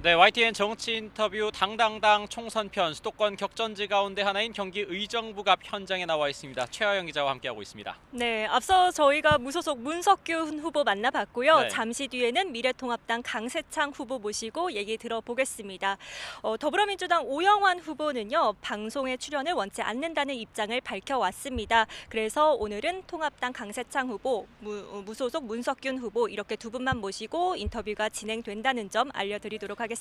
네, YTN 정치 인터뷰 당당당 총선편 수도권 격전지 가운데 하나인 경기 의정부 앞 현장에 나와 있습니다. 최하영 기자와 함께하고 있습니다. 네, 앞서 저희가 무소속 문석균 후보 만나봤고요. 네. 잠시 뒤에는 미래통합당 강세창 후보 모시고 얘기 들어보겠습니다. 더불어민주당 오영환 후보는요, 방송에 출연을 원치 않는다는 입장을 밝혀왔습니다. 그래서 오늘은 통합당 강세창 후보, 무소속 문석균 후보 이렇게 두 분만 모시고 인터뷰가 진행된다는 점 알려드리도록 하겠습니다.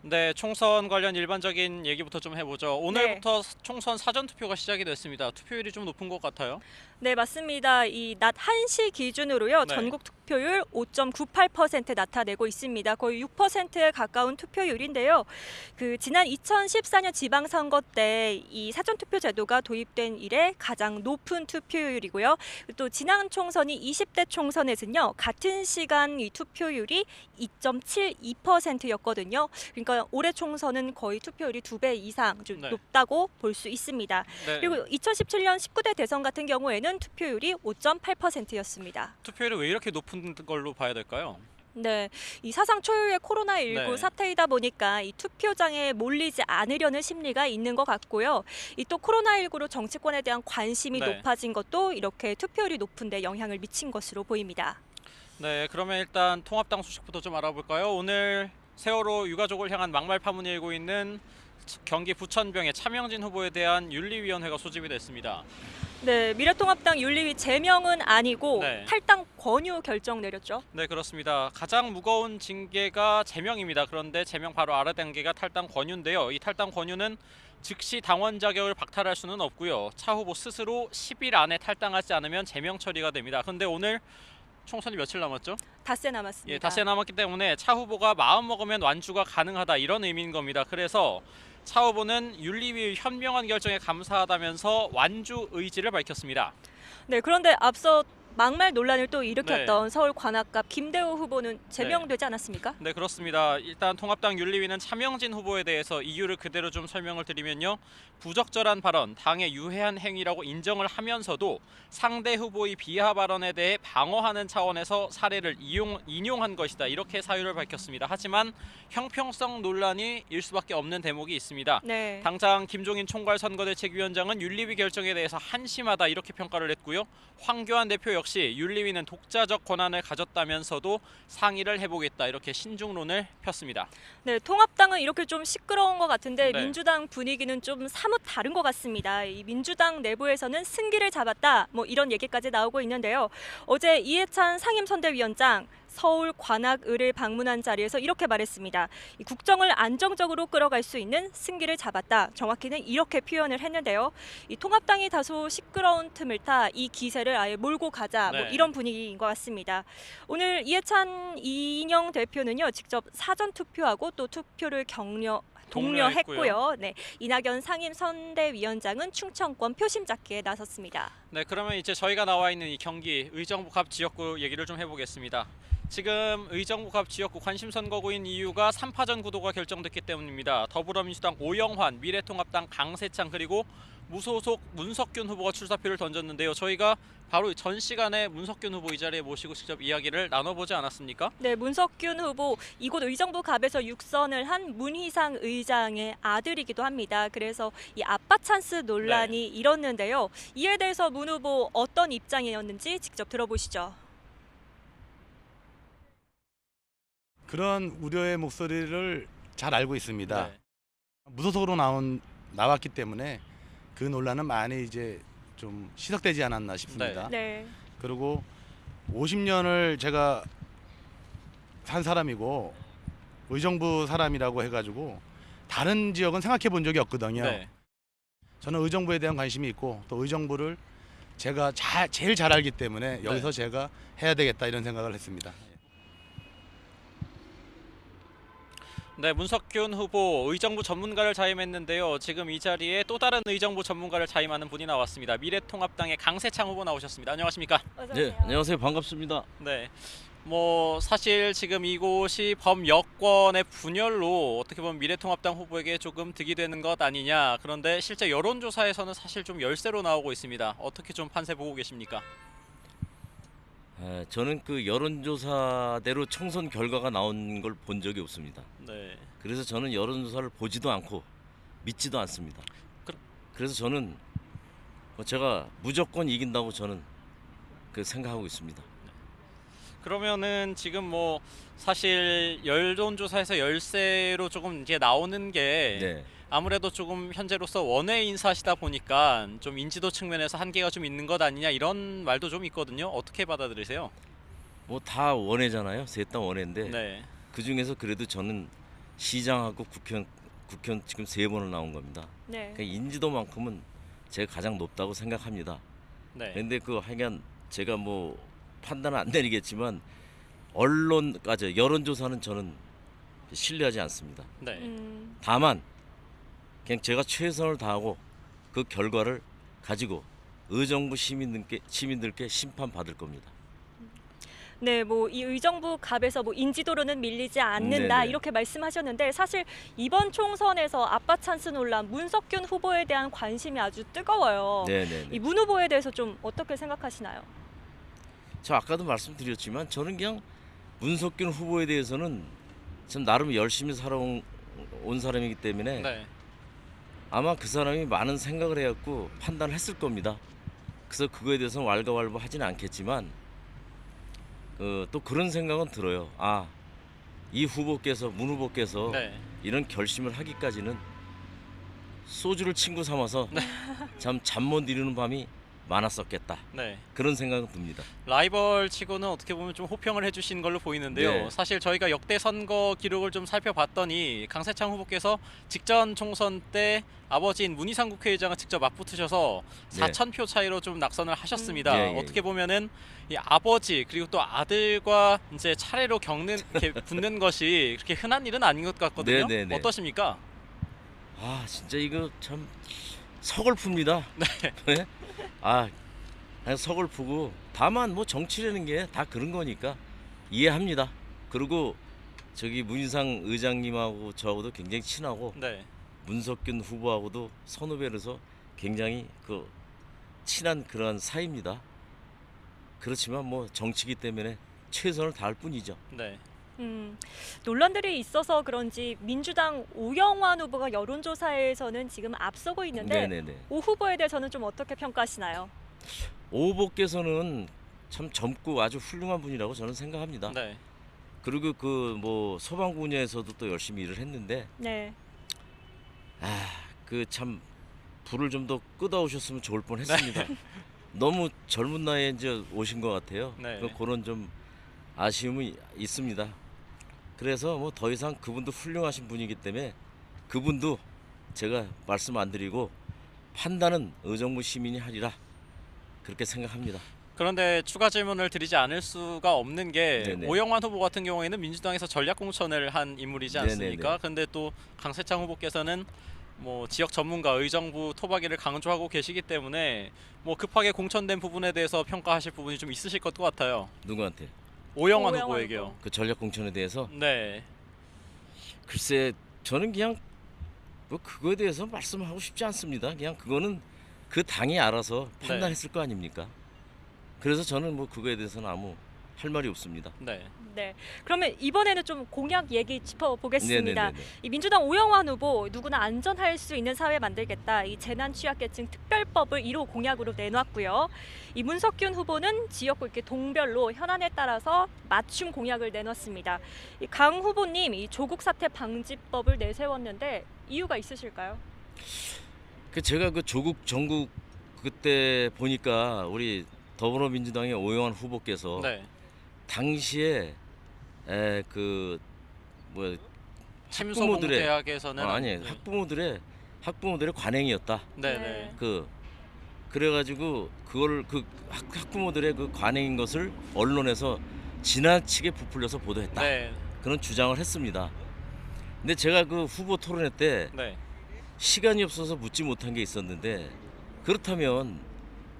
네, 총선 관련 일반적인 얘기부터 좀 해보죠. 오늘부터 총선 사전투표가 시작이 됐습니다. 투표율이 좀 높은 것 같아요. 네, 맞습니다. 이 낮 1시 기준으로요. 네. 전국 투표율 5.98% 나타내고 있습니다. 거의 6%에 가까운 투표율인데요. 지난 2014년 지방선거 때 이 사전투표 제도가 도입된 이래 가장 높은 투표율이고요. 또 지난 총선이 20대 총선에서는요. 같은 시간 이 투표율이 2.72%였거든요. 그러니까 올해 총선은 거의 투표율이 2배 이상 좀 네. 높다고 볼 수 있습니다. 네. 그리고 2017년 19대 대선 같은 경우에는 투표율이 5.8%였습니다. 투표율이 왜 이렇게 높은 걸로 봐야 될까요? 네, 이 사상 초유의 코로나19 네. 사태이다 보니까 이 투표장에 몰리지 않으려는 심리가 있는 것 같고요. 이 또 코로나19로 정치권에 대한 관심이 네. 높아진 것도 이렇게 투표율이 높은데 영향을 미친 것으로 보입니다. 네, 그러면 일단 통합당 소식부터 좀 알아볼까요? 오늘 세월호 유가족을 향한 막말 파문이 일고 있는 경기 부천병의 차명진 후보에 대한 윤리위원회가 소집이 됐습니다. 네, 미래통합당 윤리위 제명은 아니고 네. 탈당 권유 결정 내렸죠. 네, 그렇습니다. 가장 무거운 징계가 제명입니다. 그런데 제명 바로 아래 단계가 탈당 권유인데요. 이 탈당 권유는 즉시 당원 자격을 박탈할 수는 없고요. 차 후보 스스로 10일 안에 탈당하지 않으면 제명 처리가 됩니다. 그런데 오늘 총선이 며칠 남았죠? 닷새 남았습니다. 예, 닷새 남았기 때문에 차 후보가 마음 먹으면 완주가 가능하다 이런 의미인 겁니다. 그래서 차 후보는 윤리위 현명한 결정에 감사하다면서 완주 의지를 밝혔습니다. 네, 그런데 앞서 막말 논란을 또 일으켰던 서울 관악갑 김대호 후보는 제명되지 않았습니까? 네, 그렇습니다. 일단 통합당 윤리위는 차명진 후보에 대해서 이유를 그대로 좀 설명을 드리면요. 부적절한 발언, 당의 유해한 행위라고 인정을 하면서도 상대 후보의 비하 발언에 대해 방어하는 차원에서 사례를 인용한 것이다. 이렇게 사유를 밝혔습니다. 하지만 형평성 논란이 일 수밖에 없는 대목이 있습니다. 네. 당장 김종인 총괄선거대책위원장은 윤리위 결정에 대해서 한심하다 이렇게 평가를 했고요. 황교안 대표 역시 윤리위는 독자적 권한을 가졌다면서도 상의를 해보겠다 이렇게 신중론을 폈습니다. 네, 통합당은 이렇게 좀 시끄러운 것 같은데 네. 민주당 분위기는 좀 사뭇 다른 것 같습니다. 이 민주당 내부에서는 승기를 잡았다 뭐 이런 얘기까지 나오고 있는데요. 어제 이해찬 상임선대위원장 서울 관악을을 방문한 자리에서 이렇게 말했습니다. 이 국정을 안정적으로 끌어갈 수 있는 승기를 잡았다. 정확히는 이렇게 표현을 했는데요. 이 통합당이 다소 시끄러운 틈을 타 이 기세를 아예 몰고 가자 뭐 네. 이런 분위기인 것 같습니다. 오늘 이해찬 이인영 대표는요 직접 사전 투표하고 또 투표를 독려했고요. 네, 이낙연 상임선대위원장은 충청권 표심 잡기에 나섰습니다. 네, 그러면 이제 저희가 나와 있는 이 경기 의정부 갑 지역구 얘기를 좀 해보겠습니다. 지금 의정부 갑 지역구 관심선거구인 이유가 3파전 구도가 결정됐기 때문입니다. 더불어민주당 오영환, 미래통합당 강세창 그리고 무소속 문석균 후보가 출사표를 던졌는데요. 저희가 바로 전 시간에 문석균 후보 이 자리에 모시고 직접 이야기를 나눠보지 않았습니까? 네, 문석균 후보 이곳 의정부 갑에서 육선을 한 문희상 의장의 아들이기도 합니다. 그래서 이 아빠 찬스 논란이 일었는데요. 이에 대해서 문 후보 어떤 입장이었는지 직접 들어보시죠. 그런 우려의 목소리를 잘 알고 있습니다. 네. 무소속으로 나왔기 때문에 그 논란은 많이 이제 좀 시석되지 않았나 싶습니다. 네. 그리고 50년을 제가 산 사람이고 의정부 사람이라고 해가지고 다른 지역은 생각해 본 적이 없거든요. 네. 저는 의정부에 대한 관심이 있고 또 의정부를 제가 제일 잘 알기 때문에 여기서 제가 해야 되겠다 이런 생각을 했습니다. 네, 문석균 후보 의정부 전문가를 자임했는데요. 지금 이 자리에 또 다른 의정부 전문가를 자임하는 분이 나왔습니다. 미래통합당의 강세창 후보 나오셨습니다. 안녕하십니까? 네, 안녕하세요. 반갑습니다. 네. 뭐 사실 지금 이곳이 범여권의 분열로 어떻게 보면 미래통합당 후보에게 조금 득이 되는 것 아니냐. 그런데 실제 여론조사에서는 사실 좀 열세로 나오고 있습니다. 어떻게 좀 판세 보고 계십니까? 저는 그 여론조사대로 총선 결과가 나온 걸 본 적이 없습니다. 네. 그래서 저는 여론조사를 보지도 않고 믿지도 않습니다. 그래서 저는 제가 무조건 이긴다고 저는 그 생각하고 있습니다. 그러면은 지금 뭐 사실 여론조사에서 열세로 조금 이제 나오는 게 네. 아무래도 조금 현재로서 원외 인사시다 보니까 좀 인지도 측면에서 한계가 좀 있는 것 아니냐 이런 말도 좀 있거든요. 어떻게 받아들이세요? 뭐 다 원외잖아요. 셋 다 원외인데 네. 그 중에서 그래도 저는 시장하고 국회의원 지금 3번을 나온 겁니다. 네. 그러니까 인지도만큼은 제가 가장 높다고 생각합니다. 네. 그런데 그 하여간 제가 뭐 판단은 안 내리겠지만 언론까지 여론조사는 저는 신뢰하지 않습니다. 네. 다만 그냥 제가 최선을 다하고 그 결과를 가지고 의정부 시민들께 심판받을 겁니다. 네, 뭐 이 의정부 갑에서 뭐 인지도로는 밀리지 않는다 네네. 이렇게 말씀하셨는데 사실 이번 총선에서 아빠 찬스 논란 문석균 후보에 대한 관심이 아주 뜨거워요. 네네. 이 문 후보에 대해서 좀 어떻게 생각하시나요? 저 아까도 말씀드렸지만 저는 그냥 문석균 후보에 대해서는 참 나름 열심히 살아온 사람이기 때문에 네. 아마 그 사람이 많은 생각을 해갖고 판단을 했을 겁니다. 그래서 그거에 대해서는 왈가왈부 하지는 않겠지만 또 그런 생각은 들어요. 이 후보께서 문 후보께서 네. 이런 결심을 하기까지는 소주를 친구 삼아서 잠 못 이루는 밤이 많았었겠다. 네. 그런 생각은 듭니다. 라이벌 치고는 어떻게 보면 좀 호평을 해주신 걸로 보이는데요. 네. 사실 저희가 역대 선거 기록을 좀 살펴봤더니 강세창 후보께서 직전 총선 때 아버지인 문희상 국회의장을 직접 맞붙으셔서 네. 4,000표 차이로 좀 낙선을 하셨습니다. 예, 예, 어떻게 보면은 이 아버지 그리고 또 아들과 이제 차례로 이렇게 붙는 것이 그렇게 흔한 일은 아닌 것 같거든요. 네, 네, 네. 어떠십니까? 진짜 이거 참 서글픕니다. 네. 그냥 서글프고 다만 뭐 정치라는 게 다 그런 거니까 이해합니다. 그리고 저기 문희상 의장님하고 저하고도 굉장히 친하고 네. 문석균 후보하고도 선후배로서 굉장히 그 친한 그런 사이입니다. 그렇지만 뭐 정치기 때문에 최선을 다할 뿐이죠. 네. 논란들이 있어서 그런지 민주당 오영환 후보가 여론조사에서는 지금 앞서고 있는데 네네네. 오 후보에 대해서는 좀 어떻게 평가하시나요? 오 후보께서는 참 젊고 아주 훌륭한 분이라고 저는 생각합니다. 네. 그리고 그 뭐 소방구 분야에서도 또 열심히 일을 했는데 네. 그 참 불을 좀 더 끄다오셨으면 좋을 뻔했습니다. 너무 젊은 나이에 이제 오신 것 같아요. 네. 그런 좀 아쉬움이 있습니다. 그래서 뭐 더 이상 그분도 훌륭하신 분이기 때문에 그분도 제가 말씀 안 드리고 판단은 의정부 시민이 하리라 그렇게 생각합니다. 그런데 추가 질문을 드리지 않을 수가 없는 게 네네. 오영환 후보 같은 경우에는 민주당에서 전략 공천을 한 인물이지 않습니까? 네네네. 그런데 또 강세창 후보께서는 뭐 지역 전문가 의정부 토박이를 강조하고 계시기 때문에 뭐 급하게 공천된 부분에 대해서 평가하실 부분이 좀 있으실 것 같아요. 누구한테? 오영환 오영환 후보에게요. 후보. 그 전략 공천에 대해서 네. 글쎄 저는 그냥 뭐 그거에 대해서 말씀하고 싶지 않습니다. 그냥 그거는 그 당이 알아서 판단했을 거 아닙니까? 그래서 저는 뭐 그거에 대해서는 아무 할 말이 없습니다. 네. 네. 그러면 이번에는 좀 공약 얘기 짚어보겠습니다. 네네네네. 이 민주당 오영환 후보 누구나 안전할 수 있는 사회 만들겠다. 이 재난 취약계층 특별법을 1호 공약으로 내놨고요. 이 문석균 후보는 지역구 이렇게 동별로 현안에 따라서 맞춤 공약을 내놨습니다. 이 강 후보님 이 조국 사태 방지법을 내세웠는데 이유가 있으실까요? 제가 그 조국 전국 그때 보니까 우리 더불어민주당의 오영환 후보께서 네. 당시에 그 뭐 침소공대학에서는 네. 학부모들의 관행이었다. 네, 네. 그래가지고 그걸 그 학부모들의 그 관행인 것을 언론에서 지나치게 부풀려서 보도했다. 네. 그런 주장을 했습니다. 근데 제가 그 후보 토론회 때 네. 시간이 없어서 묻지 못한 게 있었는데 그렇다면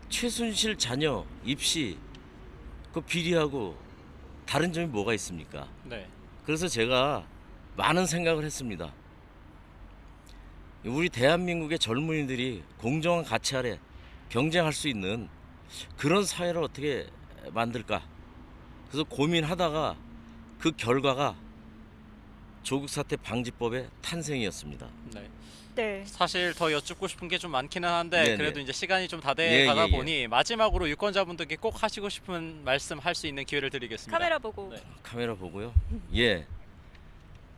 최순실 자녀 입시 그 비리하고 다른 점이 뭐가 있습니까? 네. 그래서 제가 많은 생각을 했습니다. 우리 대한민국의 젊은이들이 공정한 가치 아래 경쟁할 수 있는 그런 사회를 어떻게 만들까? 그래서 고민하다가 그 결과가 조국 사태 방지법의 탄생이었습니다. 네. 네. 사실 더 여쭙고 싶은 게 좀 많기는 한데 네네. 그래도 이제 시간이 좀 다 예, 돼가다 예, 예. 보니 마지막으로 유권자분들께 꼭 하시고 싶은 말씀 할 수 있는 기회를 드리겠습니다. 카메라 보고. 네. 카메라 보고요. 예.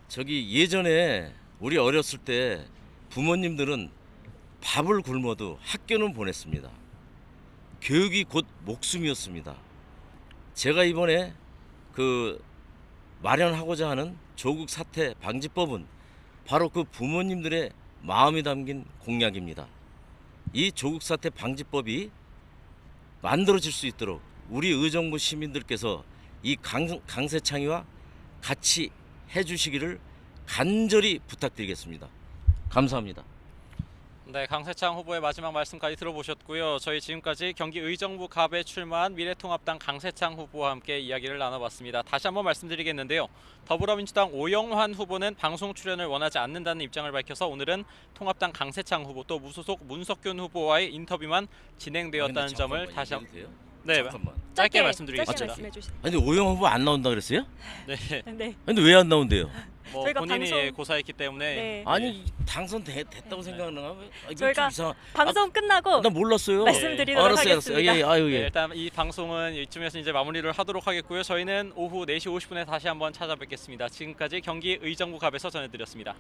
저기 예전에 우리 어렸을 때 부모님들은 밥을 굶어도 학교는 보냈습니다. 교육이 곧 목숨이었습니다. 제가 이번에 그 마련하고자 하는 조국 사태 방지법은 바로 그 부모님들의 마음이 담긴 공약입니다. 이 조국 사태 방지법이 만들어질 수 있도록 우리 의정부 시민들께서 이 강세창이와 같이 해주시기를 간절히 부탁드리겠습니다. 감사합니다. 네, 강세창 후보의 마지막 말씀까지 들어보셨고요. 저희 지금까지 경기 의정부 갑에 출마한 미래통합당 강세창 후보와 함께 이야기를 나눠봤습니다. 다시 한번 말씀드리겠는데요. 더불어민주당 오영환 후보는 방송 출연을 원하지 않는다는 입장을 밝혀서 오늘은 통합당 강세창 후보 또 무소속 문석균 후보와의 인터뷰만 진행되었다는 점을 다시 한번 네, 잠깐만. 짧게 말씀드리겠습니다. 짧게 말씀해 주세요. 아니 오영 후보 안 나온다 그랬어요? 네, 네. 근데 왜 안 나온대요? 뭐 저희가 본인이 방송- 고사했기 때문에 네. 아니 당선됐다고 생각하나? 이거 저희가 좀 이상. 방송 끝나고 나 몰랐어요. 말씀드리도록 알았어요. 하겠습니다. 예, 아유 네, 예. 일단 이 방송은 이쯤에서 이제 마무리를 하도록 하겠고요. 저희는 오후 4시 50분에 다시 한번 찾아뵙겠습니다. 지금까지 경기 의정부 갑에서 전해드렸습니다.